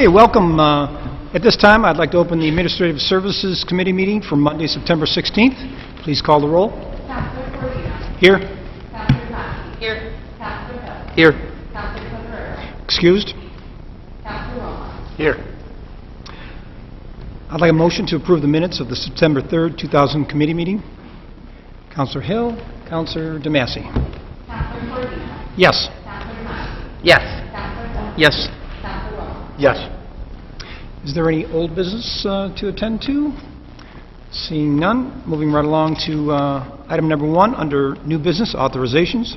Okay, welcome. At this time, I'd like to open the Administrative Services Committee meeting for Monday, September 16th. Please call the roll. Councilor Cordia. Here. Councilor Thompson. Here. Councilor Hill. Here. Councilor Cabrera. Excused. Councilor Wilmot. Here. I'd like a motion to approve the minutes of the September 3rd, 2000 committee meeting. Councilor Hill, Councilor DeMassey. Councilor Cordia. Yes. Councilor Thompson. Yes. Councilor Hill. Yes. Councilor Wilmot. Yes. Is there any old business to attend to? Seeing none, moving right along to item number 1 under new business authorizations.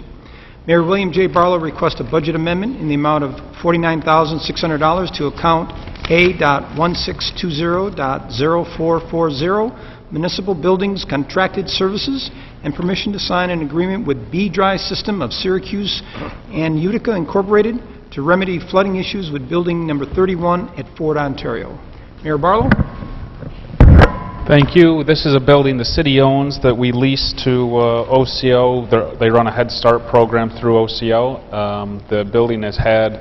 Mayor William J. Barlow requests a budget amendment in the amount of $49,600 to account A.1620.0440 Municipal Buildings Contracted Services and permission to sign an agreement with B-Dry System of Syracuse and Utica Incorporated to remedy flooding issues with building number 31 at Fort Ontario. Mayor Barlow? Thank you. This is a building the city owns that we lease to OCO. They run a Headstart program through OCO. The building has had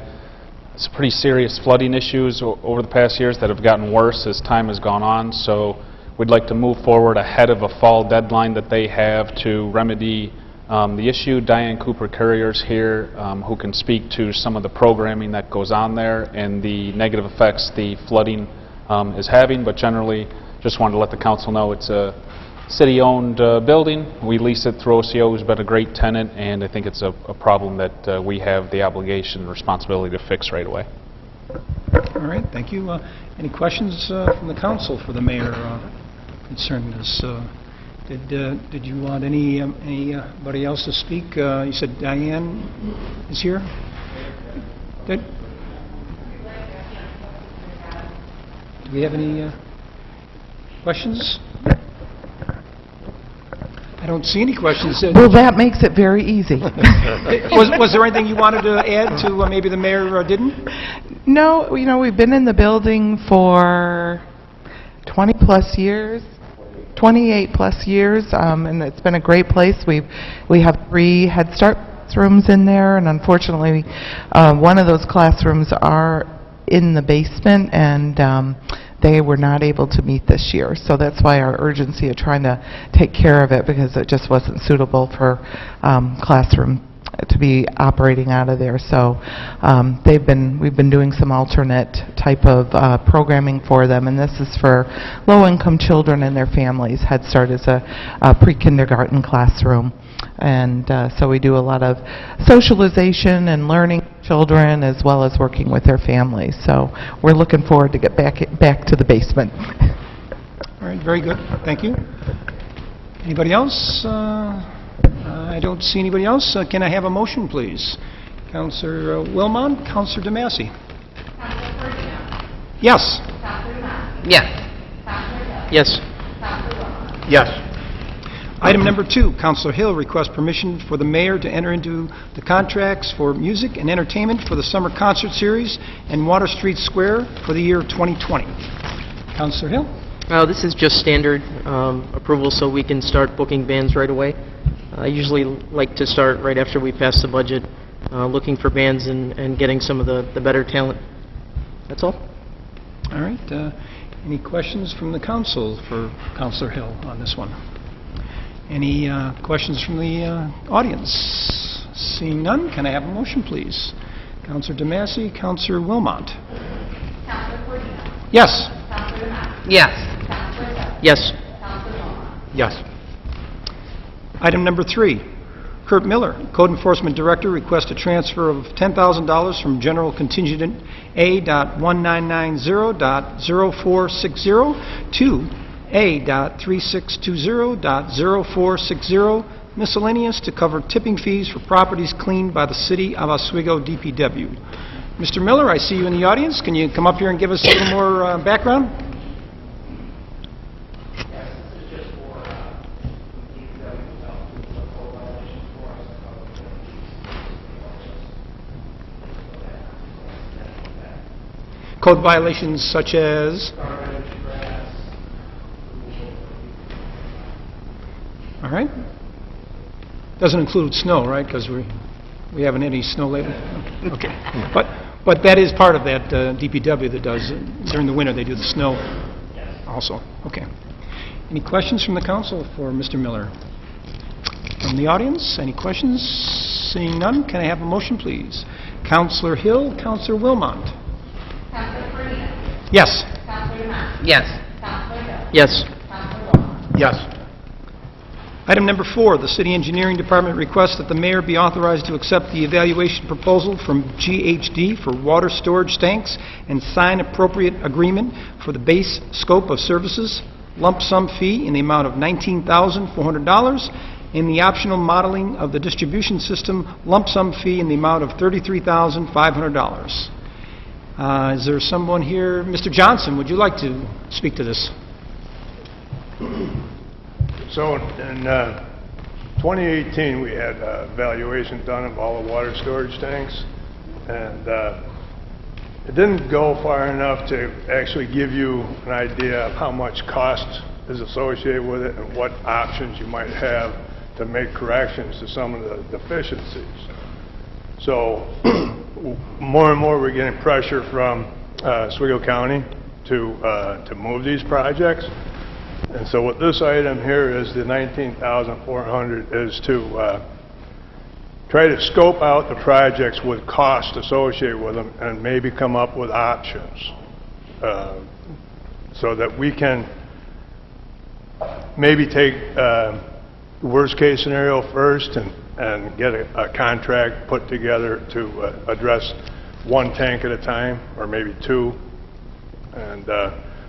some pretty serious flooding issues over the past years that have gotten worse as time has gone on. So we'd like to move forward ahead of a fall deadline that they have to remedy the issue. Diane Cooper Courier's here who can speak to some of the programming that goes on there and the negative effects the flooding is having, but generally just wanted to let the council know it's a city-owned building. We lease it through OCO, who's been a great tenant, and I think it's a problem that we have the obligation and responsibility to fix right away. All right, thank you. Any questions from the council for the mayor concerning this? Did you want anybody else to speak? You said Diane is here? Did? Do we have any questions? I don't see any questions. Well, that makes it very easy. Was there anything you wanted to add to maybe the mayor didn't? No, you know, we've been in the building for 20-plus years. 28-plus years, and it's been a great place. We have 3 Headstart rooms in there, and unfortunately, one of those classrooms are in the basement, and they were not able to meet this year. So that's why our urgency of trying to take care of it, because it just wasn't suitable for classroom to be operating out of there. So we've been doing some alternate type of programming for them, and this is for low-income children and their families. Headstart is a pre-kindergarten classroom, and so we do a lot of socialization and learning children as well as working with their families. So we're looking forward to get back to the basement. All right, very good. Thank you. Anybody else? I don't see anybody else. Can I have a motion, please? Councilor Wilmot, Councilor DeMassey. Councilor Cordia. Yes. Councilor Thompson. Yes. Councilor Hill. Yes. Councilor Wilmot. Yes. Item number 2, Councilor Hill requests permission for the mayor to enter into the contracts for music and entertainment for the summer concert series and Water Street Square for the year 2020. Councilor Hill. This is just standard approval so we can start booking bands right away. I usually like to start right after we pass the budget, looking for bands and getting some of the better talent. That's all. All right. Any questions from the council for Councilor Hill on this one? Any questions from the audience? Seeing none, can I have a motion, please? Councilor DeMassey, Councilor Wilmot. Councilor Cordia. Yes. Councilor Thompson. Yes. Councilor Hill. Yes. Councilor Wilmot. Yes. Item number 3, Kurt Miller, Code Enforcement Director, requests a transfer of $10,000 from General Contingent A.1990.0460 to A.3620.0460 miscellaneous to cover tipping fees for properties cleaned by the City of Oswego DPW. Mr. Miller, I see you in the audience. Can you come up here and give us a little more background? Code violations such as? All right. Doesn't include snow, right? Because we haven't any snow lately. Okay. But But that is part of that DPW that does, during the winter, they do the snow also. Okay. Any questions from the council for Mr. Miller? From the audience, any questions? Seeing none, can I have a motion, please? Councilor Hill, Councilor Wilmot. Councilor Corino. Yes. Councilor Net. Yes. Councilor Hill. Yes. Councilor Wilmot. Yes. Item number 4, the City Engineering Department requests that the mayor be authorized to accept the evaluation proposal from GHD for water storage tanks and sign appropriate agreement for the base scope of services, lump sum fee in the amount of $19,400, and the optional modeling of the distribution system lump sum fee in the amount of $33,500. Is there someone here? Mr. Johnson, would you like to speak to this? So in 2018, we had evaluation done of all the water storage tanks, and it didn't go far enough to actually give you an idea of how much cost is associated with it and what options you might have to make corrections to some of the deficiencies. So more and more we're getting pressure from Oswego County to move these projects. And so what this item here is, the $19,400, is to try to scope out the projects with cost associated with them and maybe come up with options so that we can maybe take the worst case scenario first and get a contract put together to address one tank at a time, or maybe two. And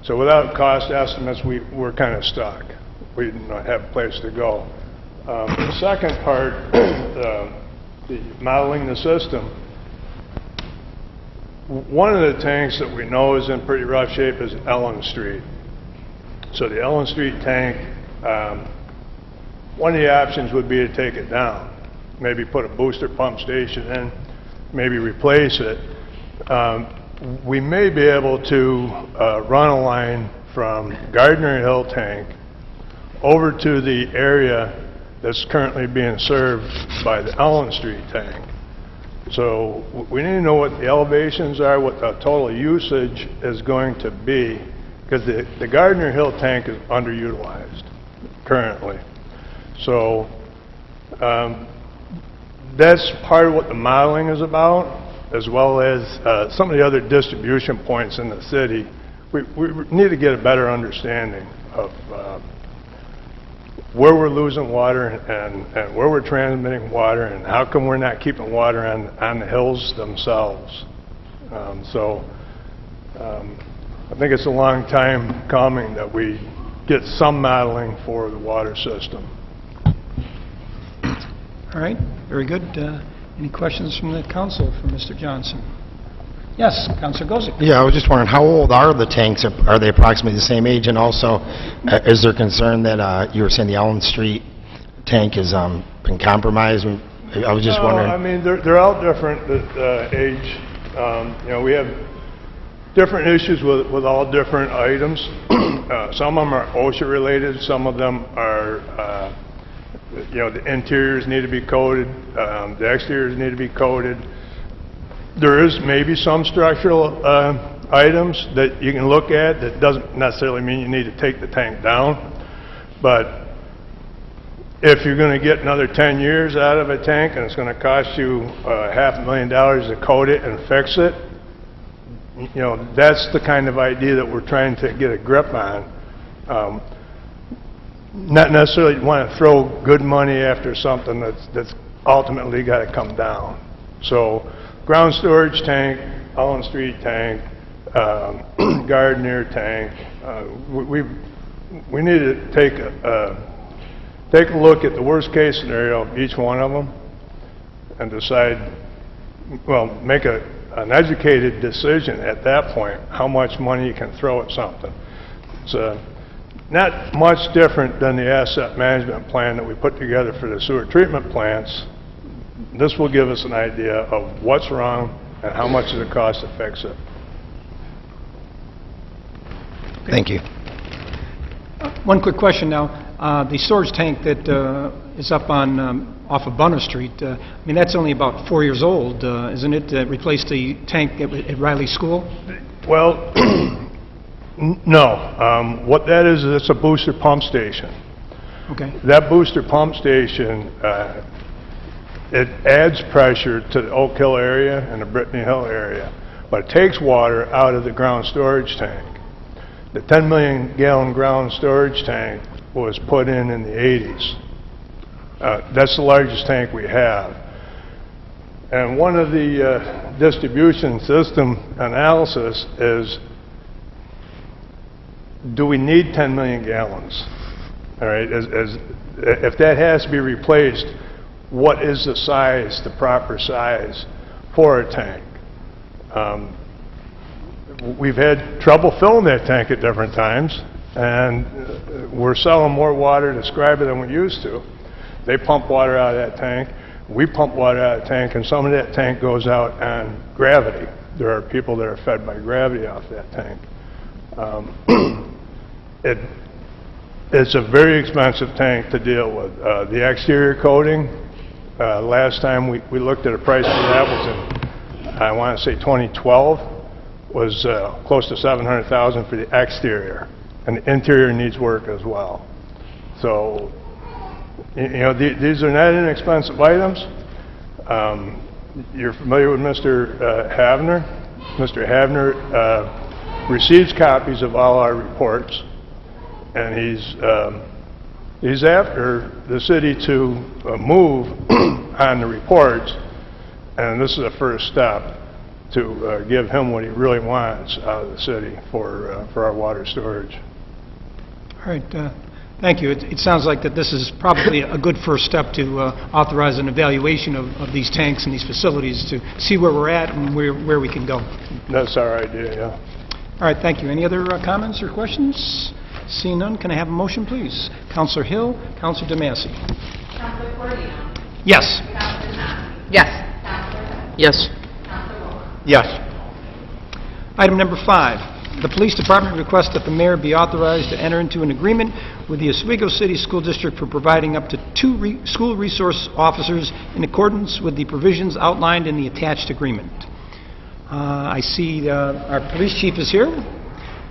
so without cost estimates, we're kind of stuck. We didn't have a place to go. The second part, the modeling the system, one of the tanks that we know is in pretty rough shape is Ellen Street. So the Ellen Street tank, one of the options would be to take it down, maybe put a booster pump station in, maybe replace it. We may be able to run a line from Gardner Hill tank over to the area that's currently being served by the Ellen Street tank. So we need to know what the elevations are, what the total usage is going to be, because the Gardner Hill tank is underutilized currently. So that's part of what the modeling is about, as well as some of the other distribution points in the city. We need to get a better understanding of where we're losing water and where we're transmitting water, and how come we're not keeping water on the hills themselves. I think it's a long time coming that we get some modeling for the water system. All right, very good. Any questions from the council for Mr. Johnson? Yes, Councilor Gozick. Yeah, I was just wondering, how old are the tanks? Are they approximately the same age? And also, is there concern that you were saying the Allen Street tank has been compromised? I was just wondering. I mean, they're all different age. You know, we have different issues with all different items. Some of them are OSHA related. Some of them are, you know, the interiors need to be coated. The exteriors need to be coated. There is maybe some structural items that you can look at that doesn't necessarily mean you need to take the tank down. But if you're going to get another 10 years out of a tank and it's going to cost you $500,000 to coat it and fix it, you know, that's the kind of idea that we're trying to get a grip on. Not necessarily want to throw good money after something that's ultimately got to come down. So ground storage tank, Allen Street tank, Gardner tank, we need to take a look at the worst case scenario of each one of them and decide, well, make an educated decision at that point, how much money you can throw at something. It's not much different than the asset management plan that we put together for the sewer treatment plants. This will give us an idea of what's wrong and how much does it cost to fix it. Thank you. One quick question now. The storage tank that is up on, off of Bunner Street, I mean, that's only about 4 years old, isn't it? Replaced the tank at Riley School? Well, no. What that is it's a booster pump station. Okay. That booster pump station, it adds pressure to the Oak Hill area and the Brittany Hill area, but it takes water out of the ground storage tank. The 10 million gallon ground storage tank was put in the 80s. That's the largest tank we have. And one of the distribution system analysis is, do we need 10 million gallons? All right, if that has to be replaced, what is the size, the proper size for a tank? We've had trouble filling that tank at different times, and we're selling more water to Scriber than we used to. They pump water out of that tank, we pump water out of the tank, and some of that tank goes out on gravity. There are people that are fed by gravity off that tank. It's a very expensive tank to deal with. The exterior coating, last time we looked at a price for that was in, I want to say 2012, was close to $700,000 for the exterior, and the interior needs work as well. So, you know, these are not inexpensive items. You're familiar with Mr. Havner. Mr. Havner receives copies of all our reports, and he's after the city to move on the reports, and this is the first step to give him what he really wants out of the city for our water storage. All right, thank you. It sounds like that this is probably a good first step to authorize an evaluation of these tanks and these facilities to see where we're at and where we can go. That's our idea, yeah. All right, thank you. Any other comments or questions? Seeing none, can I have a motion, please? Councilor Hill, Councilor DeMasi. Councilor Corino. Yes. Councilor Thompson. Yes. Councilor Webb. Yes. Councilor Rowland. Yes. Item number 5, the Police Department requests that the mayor be authorized to enter into an agreement with the Oswego City School District for providing up to 2 school resource officers in accordance with the provisions outlined in the attached agreement. I see our police chief is here.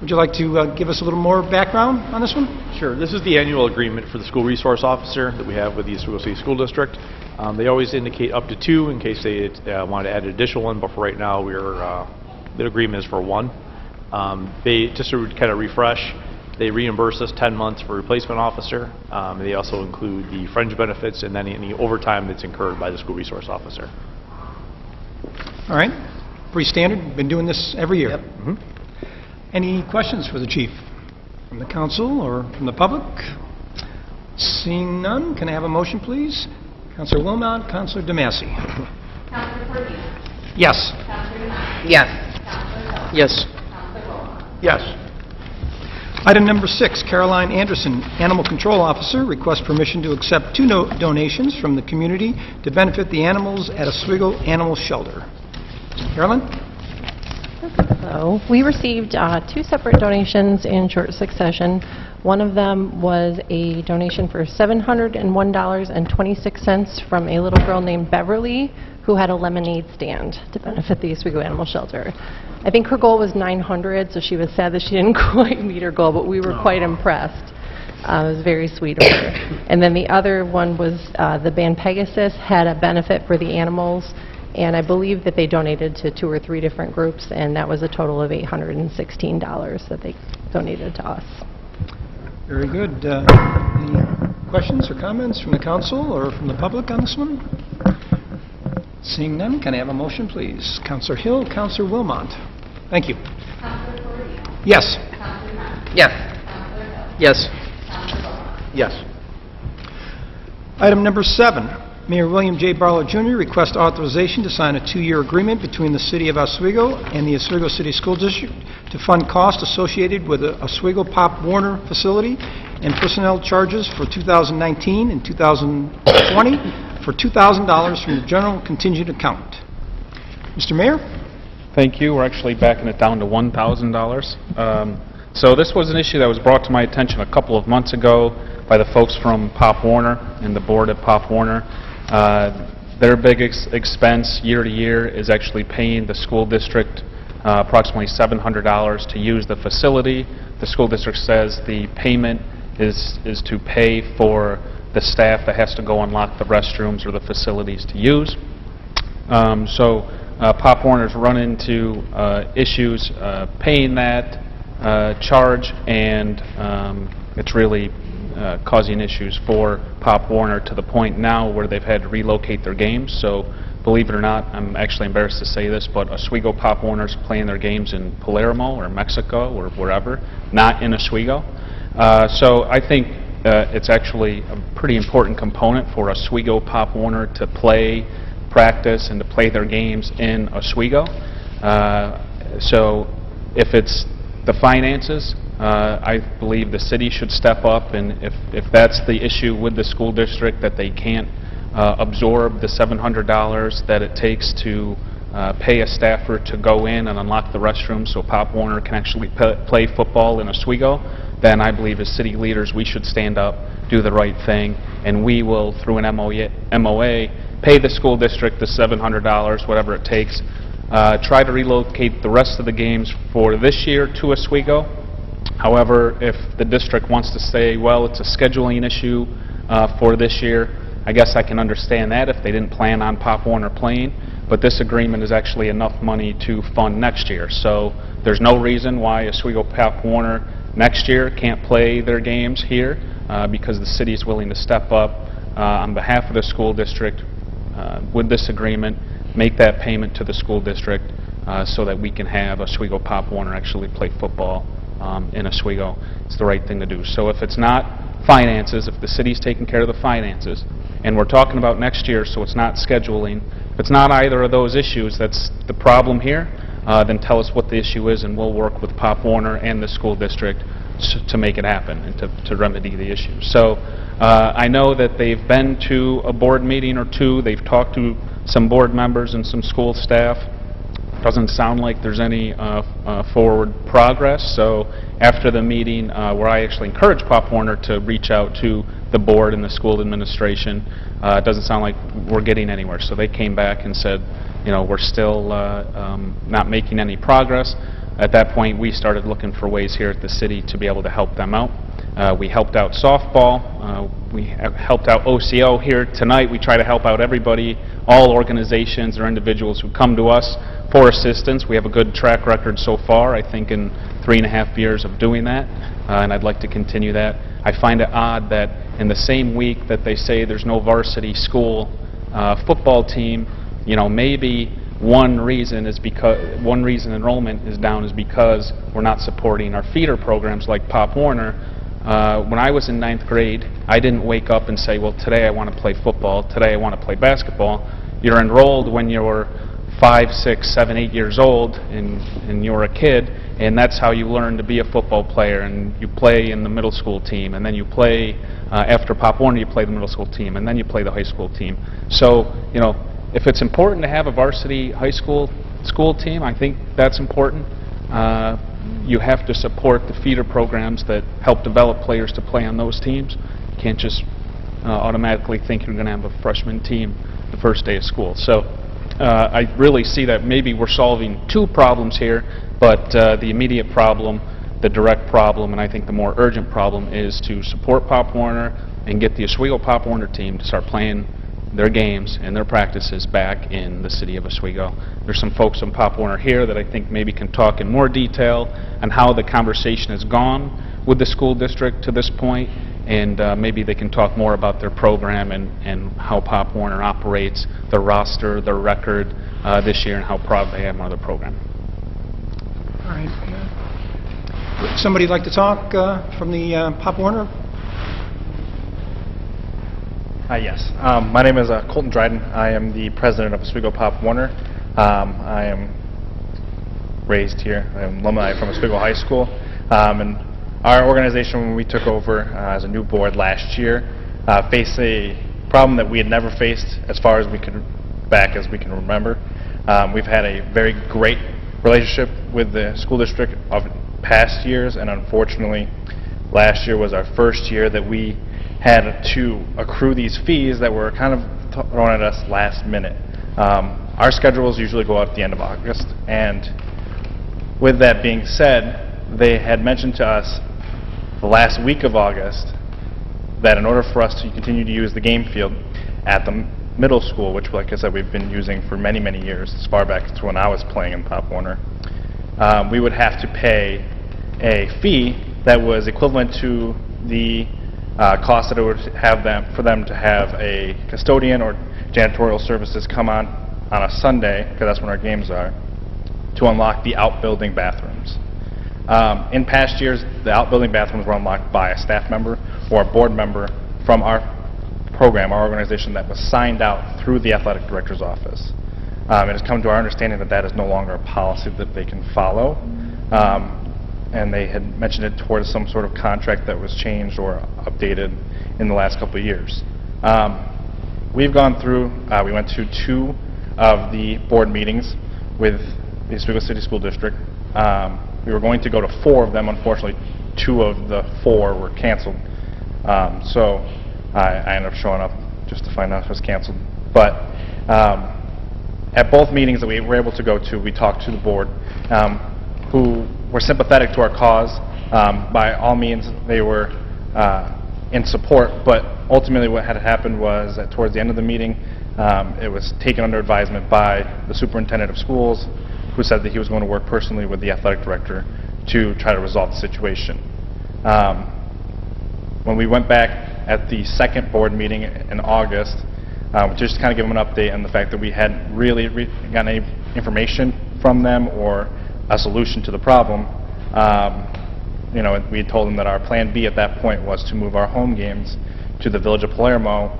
Would you like to give us a little more background on this one? Sure. This is the annual agreement for the school resource officer that we have with the Oswego City School District. They always indicate up to 2 in case they want to add an additional one, but for right now, the agreement is for 1. They, just to kind of refresh, they reimburse us 10 months for replacement officer. They also include the fringe benefits and then any overtime that's incurred by the school resource officer. All right. Pretty standard. Been doing this every year. Yep. Mm-hmm. Any questions for the chief from the council or from the public? Seeing none, can I have a motion, please? Councilor Wilmot, Councilor DeMasi. Councilor Corino. Yes. Councilor Thompson. Yes. Councilor Hill. Yes. Councilor Rowland. Yes. Item number 6, Caroline Anderson, Animal Control Officer, requests permission to accept 2 donations from the community to benefit the animals at Oswego Animal Shelter. Caroline? So we received 2 separate donations in short succession. One of them was a donation for $701.26 from a little girl named Beverly who had a lemonade stand to benefit the Oswego Animal Shelter. I think her goal was $900, so she was sad that she didn't quite meet her goal, but we were quite impressed. It was very sweet of her. And then the other one was the band Pegasus had a benefit for the animals, and I believe that they donated to 2 or 3 different groups, and that was a total of $816 that they donated to us. Very good. Any questions or comments from the council or from the public on this one? Seeing none, can I have a motion, please? Councilor Hill, Councilor Wilmot. Thank you. Councilor Corino. Yes. Councilor Thompson. Yes. Councilor Hill. Yes. Councilor Rowland. Yes. Item number 7, Mayor William J. Barlow Jr. requests authorization to sign a 2-year agreement between the City of Oswego and the Oswego City School District to fund costs associated with the Oswego Pop Warner facility and personnel charges for 2019 and 2020 for $2,000 from the general contingent account. Mr. Mayor? Thank you. We're actually backing it down to $1,000. So this was an issue that was brought to my attention a couple of months ago by the folks from Pop Warner and the board at Pop Warner. Their big expense year to year is actually paying the school district approximately $700 to use the facility. The school district says the payment is to pay for the staff that has to go unlock the restrooms or the facilities to use. Pop Warner's run into issues paying that charge, and it's really causing issues for Pop Warner to the point now where they've had to relocate their games. So believe it or not, I'm actually embarrassed to say this, but Oswego Pop Warner's playing their games in Palermo or Mexico or wherever, not in Oswego. So I think it's actually a pretty important component for Oswego Pop Warner to play, practice, and to play their games in Oswego. So if it's the finances, I believe the city should step up, and if that's the issue with the school district, that they can't absorb the $700 that it takes to pay a staffer to go in and unlock the restroom so Pop Warner can actually play football in Oswego, then I believe as city leaders we should stand up, do the right thing, and we will, through an MOA, pay the school district the $700, whatever it takes, try to relocate the rest of the games for this year to Oswego. However, if the district wants to say, well, it's a scheduling issue for this year, I guess I can understand that if they didn't plan on Pop Warner playing, but this agreement is actually enough money to fund next year. So there's no reason why Oswego Pop Warner next year can't play their games here because the city is willing to step up on behalf of the school district with this agreement, make that payment to the school district so that we can have Oswego Pop Warner actually play football in Oswego. It's the right thing to do. So if it's not finances, if the city's taking care of the finances, and we're talking about next year, so it's not scheduling, if it's not either of those issues that's the problem here, then tell us what the issue is, and we'll work with Pop Warner and the school district to make it happen and to remedy the issue. So I know that they've been to a board meeting or two, they've talked to some board members and some school staff. Doesn't sound like there's any forward progress. So after the meeting, where I actually encouraged Pop Warner to reach out to the board and the school administration, it doesn't sound like we're getting anywhere. So they came back and said, you know, we're still not making any progress. At that point, we started looking for ways here at the city to be able to help them out. We helped out softball. We have helped out OCO here tonight. We try to help out everybody, all organizations or individuals who come to us for assistance. We have a good track record so far, I think in 3.5 years of doing that, and I'd like to continue that. I find it odd that in the same week that they say there's no varsity school football team, you know, maybe one reason enrollment is down is because we're not supporting our feeder programs like Pop Warner. When I was in 9th grade, I didn't wake up and say, well, today I want to play football, today I want to play basketball. You're enrolled when you're 5, 6, 7, 8 years old and you're a kid, and that's how you learn to be a football player, and you play in the middle school team, and then you play, after Pop Warner, you play the middle school team, and then you play the high school team. So, you know, if it's important to have a varsity high school team, I think that's important. You have to support the feeder programs that help develop players to play on those teams. You can't just automatically think you're going to have a freshman team the first day of school. So I really see that maybe we're solving two problems here, but the immediate problem, the direct problem, and I think the more urgent problem is to support Pop Warner and get the Oswego Pop Warner team to start playing their games and their practices back in the city of Oswego. There's some folks from Pop Warner here that I think maybe can talk in more detail on how the conversation has gone with the school district to this point, and maybe they can talk more about their program and how Pop Warner operates, their roster, their record this year, and how proud they are of their program. All right. Would somebody like to talk from the Pop Warner? Yes. My name is Colton Dryden. I am the president of Oswego Pop Warner. I am raised here. I am alumni from Oswego High School. And our organization, when we took over as a new board last year, faced a problem that we had never faced as far as we can remember. We've had a very great relationship with the school district past years, and unfortunately, last year was our first year that we had to accrue these fees that were kind of thrown at us last minute. Our schedules usually go out at the end of August, and with that being said, they had mentioned to us the last week of August that in order for us to continue to use the game field at the middle school, which, like I said, we've been using for many, many years, as far back as when I was playing in Pop Warner, we would have to pay a fee that was equivalent to the cost that it would have for them to have a custodian or janitorial services come on a Sunday, because that's when our games are, to unlock the outbuilding bathrooms. In past years, the outbuilding bathrooms were unlocked by a staff member or a board member from our program, our organization, that was signed out through the athletic director's office. It has come to our understanding that that is no longer a policy that they can follow, and they had mentioned it towards some sort of contract that was changed or updated in the last couple of years. We've gone through, we went to 2 of the board meetings with the Oswego City School District. We were going to go to 4 of them. Unfortunately, 2 of the 4 were canceled. So I ended up showing up just to find out if it was canceled. But at both meetings that we were able to go to, we talked to the board, who were sympathetic to our cause. By all means, they were in support, but ultimately what had happened was that towards the end of the meeting, it was taken under advisement by the superintendent of schools, who said that he was going to work personally with the athletic director to try to resolve the situation. When we went back at the second board meeting in August, just to kind of give them an update on the fact that we hadn't really gotten any information from them or a solution to the problem, you know, we had told them that our plan B at that point was to move our home games to the Village of Palermo,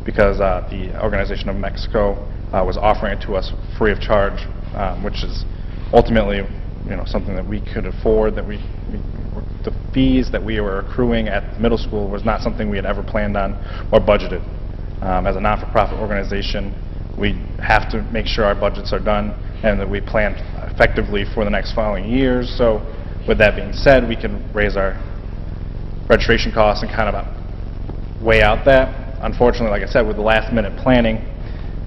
because the Organization of Mexico was offering it to us free of charge, which is ultimately, you know, something that we could afford. That the fees that we were accruing at the middle school was not something we had ever planned on or budgeted. As a not-for-profit organization, we have to make sure our budgets are done and that we plan effectively for the next following years. So with that being said, we can raise our registration costs and kind of weigh out that. Unfortunately, like I said, with the last-minute planning,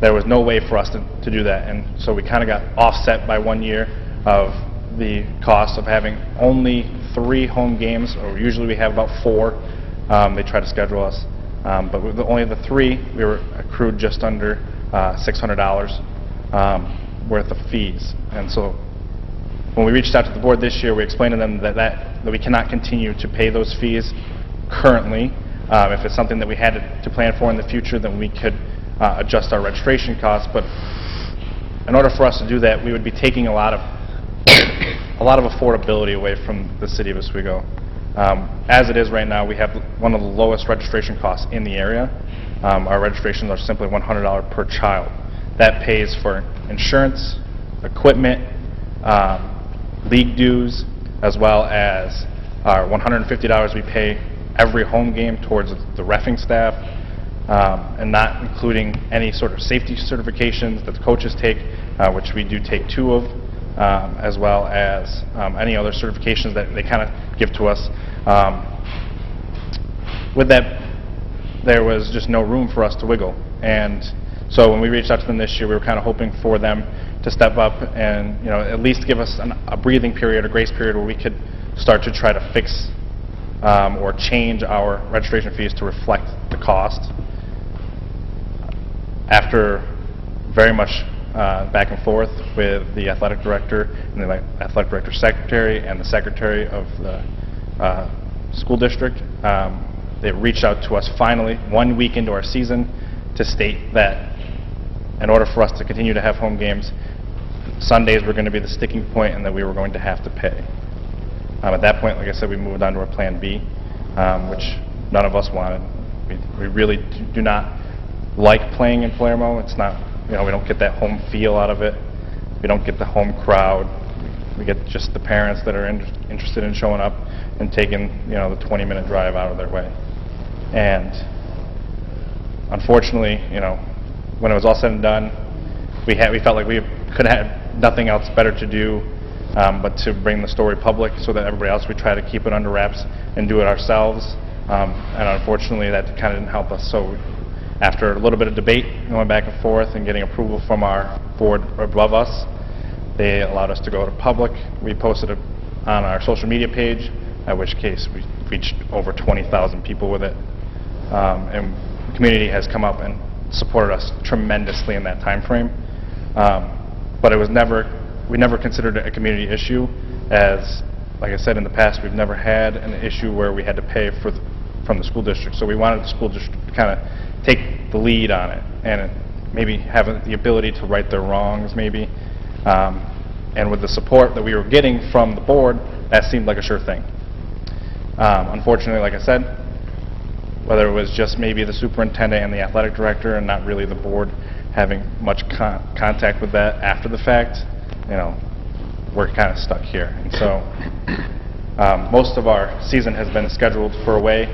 there was no way for us to do that, and so we kind of got offset by 1 year of the cost of having only 3 home games, or usually we have about 4. They try to schedule us, but with only the 3, we were accrued just under $600 worth of fees. And so when we reached out to the board this year, we explained to them that we cannot continue to pay those fees currently. If it's something that we had to plan for in the future, then we could adjust our registration costs. But in order for us to do that, we would be taking a lot of affordability away from the city of Oswego. As it is right now, we have one of the lowest registration costs in the area. Our registrations are simply $100 per child. That pays for insurance, equipment, league dues, as well as our $150 we pay every home game towards the reffing staff, and not including any sort of safety certifications that the coaches take, which we do take 2 of, as well as any other certifications that they kind of give to us. With that, there was just no room for us to wiggle, and so when we reached out to them this year, we were kind of hoping for them to step up and, you know, at least give us a breathing period, a grace period, where we could start to try to fix or change our registration fees to reflect the cost. After very much back and forth with the athletic director and the athletic director's secretary and the secretary of the school district, they reached out to us finally 1 week into our season to state that in order for us to continue to have home games, Sundays were going to be the sticking point and that we were going to have to pay. At that point, like I said, we moved on to our plan B, which none of us wanted. We really do not like playing in Palermo. It's not, you know, we don't get that home feel out of it. We don't get the home crowd. We get just the parents that are interested in showing up and taking, you know, the 20-minute drive out of their way. And unfortunately, you know, when it was all said and done, we felt like we could have nothing else better to do but to bring the story public so that everybody else, we try to keep it under wraps and do it ourselves. And unfortunately, that kind of didn't help us. So after a little bit of debate, going back and forth and getting approval from our board above us, they allowed us to go to public. We posted it on our social media page, at which case we reached over 20,000 people with it. And the community has come up and supported us tremendously in that time frame. But it was we never considered it a community issue, as, like I said, in the past, we've never had an issue where we had to pay from the school district. So we wanted the school district to kind of take the lead on it and maybe have the ability to right their wrongs, maybe. And with the support that we were getting from the board, that seemed like a sure thing. Unfortunately, like I said, whether it was just maybe the superintendent and the athletic director and not really the board having much contact with that after the fact, we're kind of stuck here. And so most of our season has been scheduled for away.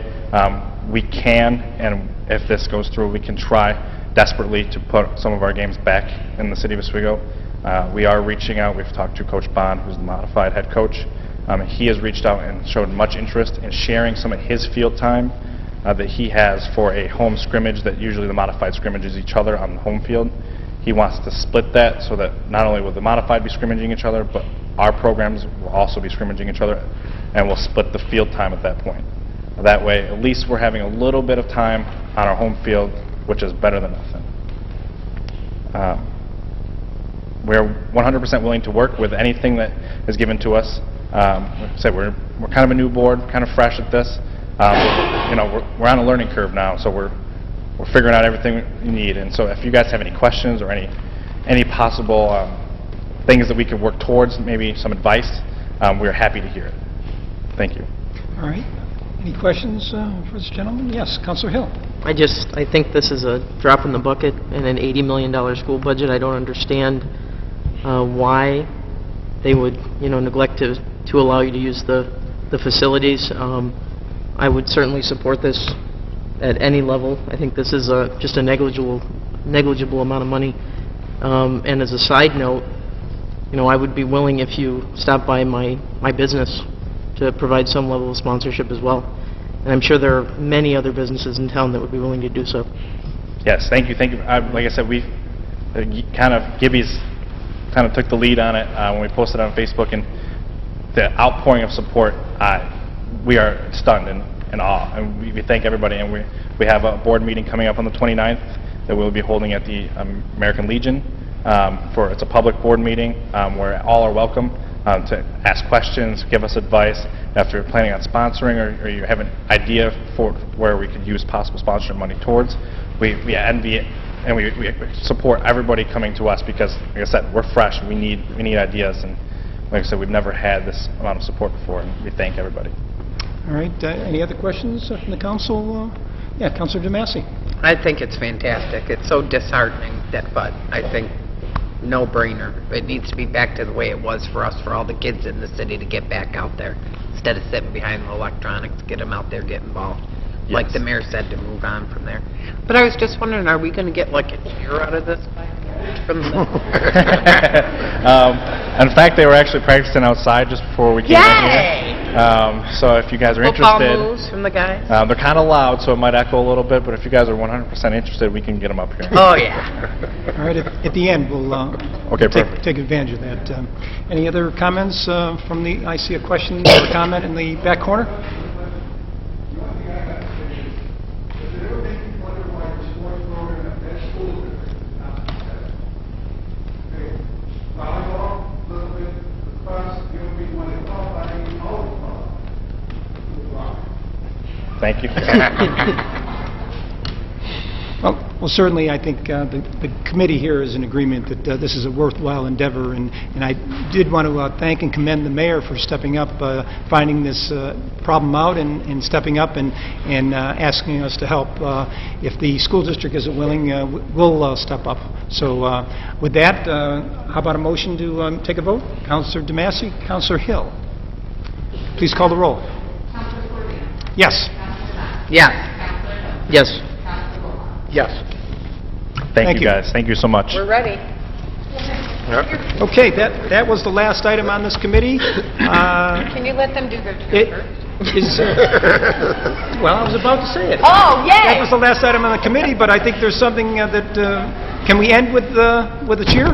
We can, and if this goes through, we can try desperately to put some of our games back in the city of Oswego. We are reaching out. We've talked to Coach Bond, who's the modified head coach. He has reached out and showed much interest in sharing some of his field time that he has for a home scrimmage that usually the modified scrimmages each other on the home field. He wants to split that so that not only will the modified be scrimmaging each other, but our programs will also be scrimmaging each other, and we'll split the field time at that point. That way, at least we're having a little bit of time on our home field, which is better than nothing. We're 100% willing to work with anything that is given to us. Like I said, we're kind of a new board, kind of fresh at this. We're on a learning curve now, so we're figuring out everything we need. And so if you guys have any questions or any possible things that we could work towards, maybe some advice, we're happy to hear it. Thank you. All right. Any questions for this gentleman? Yes, Councilor Hill. I think this is a drop in the bucket in an $80 million school budget. I don't understand why they would, neglect to allow you to use the facilities. I would certainly support this at any level. I think this is just a negligible amount of money. And as a side note, I would be willing, if you stop by my business, to provide some level of sponsorship as well. And I'm sure there are many other businesses in town that would be willing to do so. Yes, thank you. Like I said, Gibby's kind of took the lead on it when we posted on Facebook, and the outpouring of support, we are stunned and in awe. And we thank everybody, and we have a board meeting coming up on the 29th that we'll be holding at the American Legion. It's a public board meeting where all are welcome to ask questions, give us advice. If you're planning on sponsoring or you have an idea for where we could use possible sponsorship money towards, we envy it, and we support everybody coming to us because, like I said, we're fresh. We need ideas, and like I said, we've never had this amount of support before, and we thank everybody. All right. Any other questions from the council? Yeah, Councilor DeMasi. I think it's fantastic. It's so disheartening, but I think no-brainer. It needs to be back to the way it was for us, for all the kids in the city to get back out there. Instead of sitting behind the electronics, get them out there, get involved. Yes. Like the mayor said, to move on from there. But I was just wondering, are we going to get like a cheer out of this? From the in fact, they were actually practicing outside just before we came in here. So if you guys are football interested, moves from the guys? They're kind of loud, so it might echo a little bit, but if you guys are 100% interested, we can get them up here. Oh, yeah. All right. At the end, we'll take advantage of that. Any other comments from the, I see a question or comment in the back corner? Thank you. Well, certainly, I think the committee here is in agreement that this is a worthwhile endeavor, and I did want to thank and commend the mayor for stepping up, finding this problem out, and stepping up and asking us to help. If the school district isn't willing, we'll step up. So with that, how about a motion to take a vote? Councilor DeMasi, Councilor Hill. Please call the roll. Yes. Yes. Yes. Yes. Thank you, guys. Thank you so much. We're ready. Okay, that was the last item on this committee. Can you let them do their turn It first? is, well, I was about to say it. Oh, That yay! was the last item on the committee, but I think there's something that, can we end with a cheer?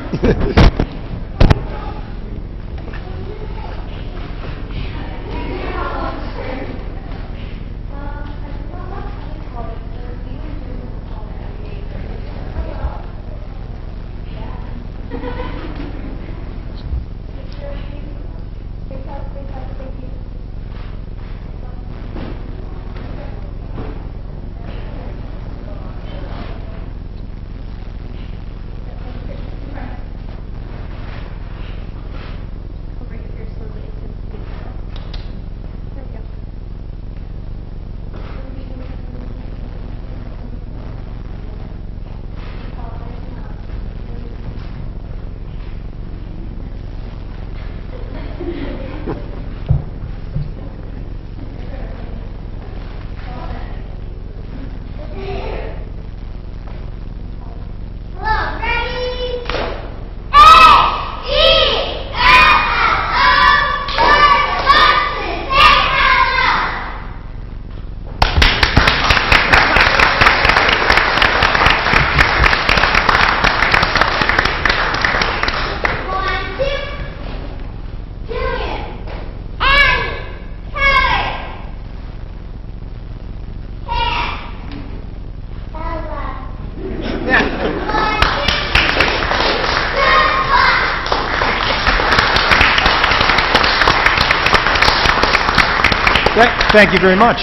Thank you very much.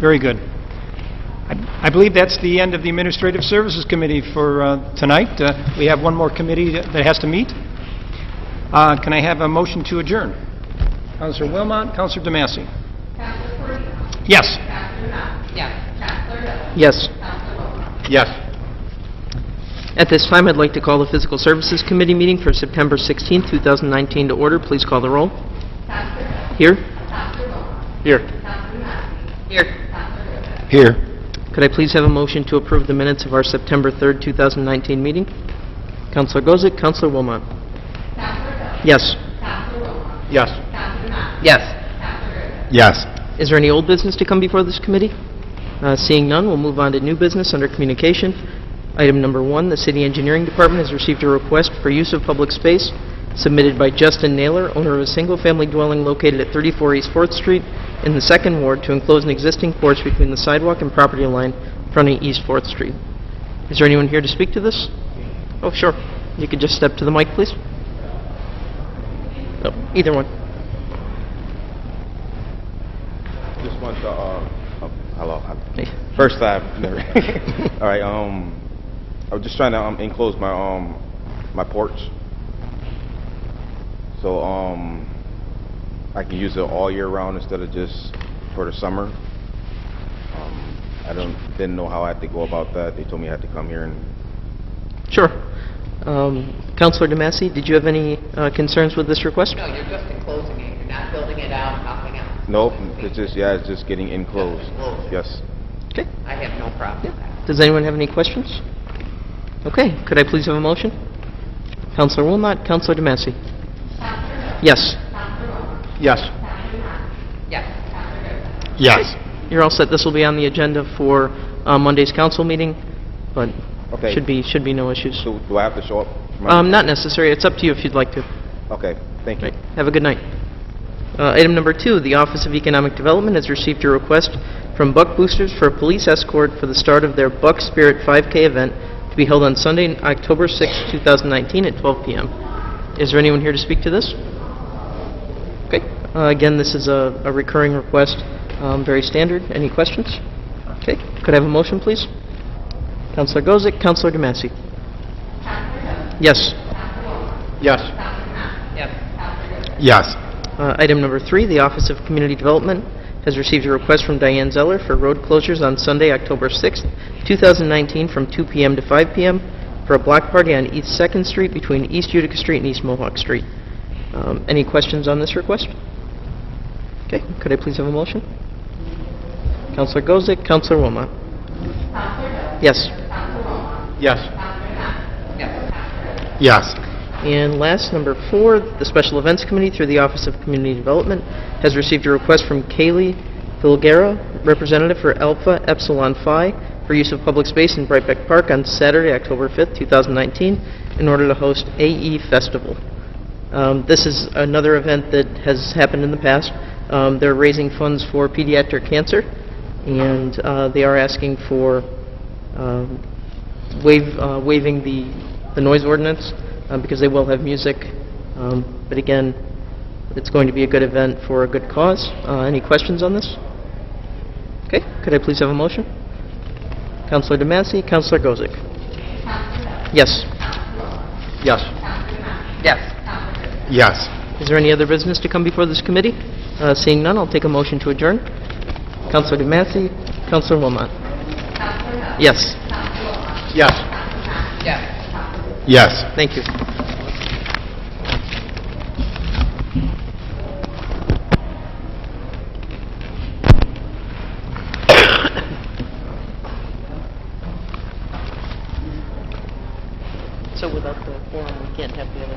Very good. I believe that's the end of the Administrative Services Committee for tonight. We have one more committee that has to meet. Can I have a motion to adjourn? Councilor Wilmot, Councilor DeMassey. Yes. Yes. Yes. At this time, I'd like to call the Physical Services Committee meeting for September 16, 2019 to order. Please call the roll. Here? Here. Here. Could I please have a motion to approve the minutes of our September 3rd, 2019 meeting? Councilor Gozick, Councilor Wilmot. Yes. Yes. Yes. Yes. Is there any old business to come before this committee? Seeing none, we'll move on to new business under communication. Item number 1, the City Engineering Department has received a request for use of public space submitted by Justin Naylor, owner of a single-family dwelling located at 34 East 4th Street in the 2nd Ward, to enclose an existing porch between the sidewalk and property line fronting East 4th Street. Is there anyone here to speak to this? Oh, sure. You could just step to the mic, please. Oh, either one. Just want to, hello. Hey. First time, never. All right, I was just trying to enclose my my porch, so I can use it all year round instead of just for the summer. I didn't know how I had to go about that. They told me I had to come here and. Sure. Councilor DeMassey, did you have any concerns with this request? No, you're just enclosing it. You're not building it out, nothing else. Nope, it's just getting enclosed. Yes. Okay. I have no problem with that. Does anyone have any questions? Okay. Could I please have a motion? Councilor Wilmot, Councilor DeMassey. Yes. Yes. Yes. Yes. You're all set. This will be on the agenda for Monday's council meeting, but Okay. should be no issues. So do I have to show up? for my- Not necessary. It's up to you if you'd like to. Okay. Thank you. Right. Have a good night. Item number 2, the Office of Economic Development has received a request from Buck Boosters for a police escort for the start of their Buck Spirit 5K event to be held on Sunday, October 6, 2019 at 12 p.m. Is there anyone here to speak to this? Okay. Again, this is a recurring request, very standard. Any questions? Okay. Could I have a motion, please? Councilor Gozick, Councilor DeMassey. Yes. Yes. Yes. Yes. Item number 3, the Office of Community Development has received a request from Diane Zeller for road closures on Sunday, October 6th, 2019 from 2 p.m. to 5 p.m. for a block party on East 2nd Street between East Utica Street and East Mohawk Street. Any questions on this request? Okay, could I please have a motion? Counselor Gozick, Counselor Wilmot. Yes. Yes. Yes. And last, number 4, the Special Events Committee, through the Office of Community Development, has received a request from Kaylee Filgera, representative for Alpha Epsilon Phi, for use of public space in Brightbeck Park on Saturday, October 5th, 2019, in order to host AE Festival. This is another event that has happened in the past. They're raising funds for pediatric cancer, and they are asking for waiving the noise ordinance, because they will have music. But again, it's going to be a good event for a good cause. Any questions on this? Okay, could I please have a motion? Councilor DeMassey, Councilor Gozick. Yes. Yes. Yes. Yes. Is there any other business to come before this committee? Seeing none, I'll take a motion to adjourn. Councilor DeMassey, Councilor Wilmot. Yes. Yes. Yes. Yes. Thank you. So without the forum, we can't have the other...